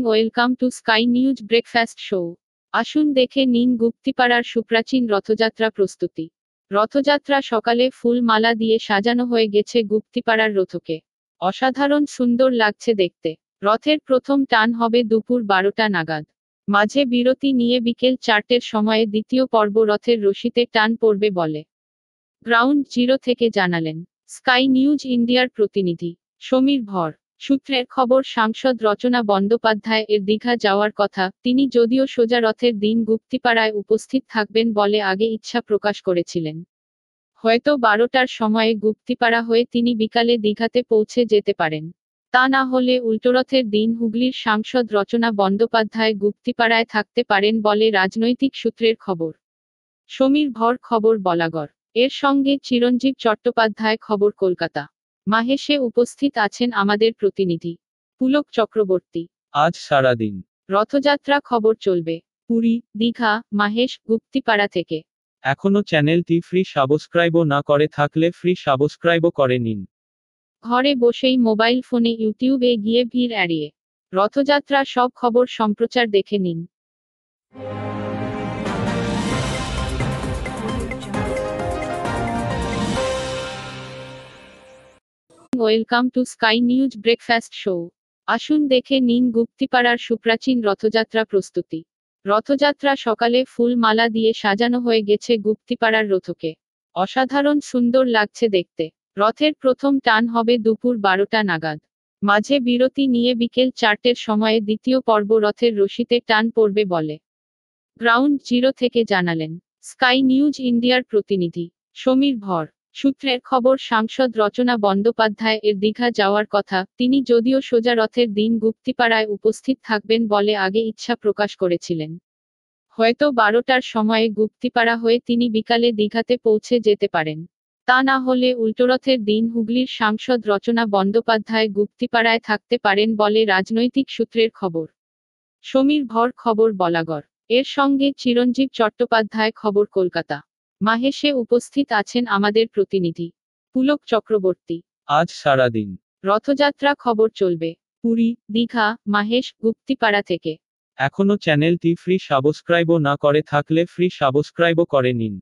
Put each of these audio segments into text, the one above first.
Welcome to sky news breakfast show. আসুন দেখে নিন গুপ্তিপাড়ার সুপ্রাচীন রথযাত্রা প্রস্তুতি। রথযাত্রা সকালে ফুল মালা দিয়ে সাজানো হয়ে গেছে গুপ্তিপাড়ার রথকে। অসাধারণ সুন্দর লাগছে দেখতে। রথের প্রথম টান হবে দুপুর 12টা নাগাদ। মাঝে বিরতি নিয়ে বিকেল 4টের সময়ে দ্বিতীয় পর্ব রথের রশিতে টান পড়বে বলে গ্রাউন্ড জিরো থেকে জানালেন স্কাই নিউজ ইন্ডিয়ার প্রতিনিধি সমীর ভর। সূত্রের খবর, সাংসদ রচনা বন্দ্যোপাধ্যায় এর দীঘা যাওয়ার কথা। তিনি যদিও সোজা রথের দিন গুপ্তিপাড়ায় উপস্থিত থাকবেন বলে আগে ইচ্ছা প্রকাশ করেছিলেন। হয়তো 12টার সময়ে গুপ্তিপাড়া হয়ে তিনি বিকালে দীঘাতে পৌঁছে যেতে পারেন। তা না হলে উল্টোরথের দিন হুগলির সাংসদ রচনা বন্দ্যোপাধ্যায় গুপ্তিপাড়ায় থাকতে পারেন বলে রাজনৈতিক সূত্রের খবর। সমীর ভর খবর বলাগড়। এর সঙ্গে চিরঞ্জীব চট্টোপাধ্যায় খবর কলকাতা। মাহেশে উপস্থিত আছেন আমাদের প্রতিনিধি পুলক চক্রবর্তী। আজ সারাদিন রথযাত্রা খবর চলবে পুরী, দীঘা, মাহেশ গুপ্তিপাড়া থেকে। এখনো চ্যানেলটি ফ্রি সাবস্ক্রাইবও না করে থাকলে ফ্রি সাবস্ক্রাইবও করে নিন। ঘরে বসেই মোবাইল ফোনে ইউটিউবে গিয়ে ভিড় এড়িয়ে রথযাত্রা সব খবর সম্প্রচার দেখে নিন। Welcome to sky news breakfast show. আসুন দেখে নিন গুপ্তিপাড়ার সুপ্রাচীন রথযাত্রা প্রস্তুতি। রথযাত্রা সকালে ফুল মালা দিয়ে সাজানো হয়ে গেছে গুপ্তিপাড়ার রথকে। অসাধারণ সুন্দর লাগছে দেখতে। রথের প্রথম টান হবে দুপুর 12টা নাগাদ। মাঝে বিরতি নিয়ে বিকেল 4টের সময়ে দ্বিতীয় পর্ব রথের রশিতে টান পড়বে বলে গ্রাউন্ড জিরো থেকে জানালেন স্কাই নিউজ ইন্ডিয়ার প্রতিনিধি সমীর ভর। সূত্রের খবর, সাংসদ রচনা বন্দ্যোপাধ্যায় এর দীঘা যাওয়ার কথা। তিনি যদিও সোজা রথের দিন গুপ্তিপাড়ায় উপস্থিত থাকবেন বলে আগে ইচ্ছা প্রকাশ করেছিলেন। হয়তো 12টার সময়ে গুপ্তিপাড়া হয়ে তিনি বিকালে দীঘাতে পৌঁছে যেতে পারেন। তা না হলে উল্টোরথের দিন হুগলির সাংসদ রচনা বন্দ্যোপাধ্যায় গুপ্তিপাড়ায় থাকতে পারেন বলে রাজনৈতিক সূত্রের খবর। সমীর ভর খবর বলাগড়। এর সঙ্গে চিরঞ্জীব চট্টোপাধ্যায় খবর কলকাতা। মাহেশে উপস্থিত আছেন আমাদের প্রতিনিধি পুলক চক্রবর্তী। আজ সারাদিন রথযাত্রা খবর চলবে পুরী, দীঘা, মাহেশ গুপ্তিপাড়া থেকে। এখনো চ্যানেলটি ফ্রি সাবস্ক্রাইবও না করে থাকলে ফ্রি সাবস্ক্রাইবও করে নিন।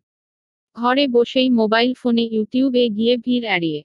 ঘরে বসেই মোবাইল ফোনে ইউটিউবে গিয়ে ভিড় এড়িয়ে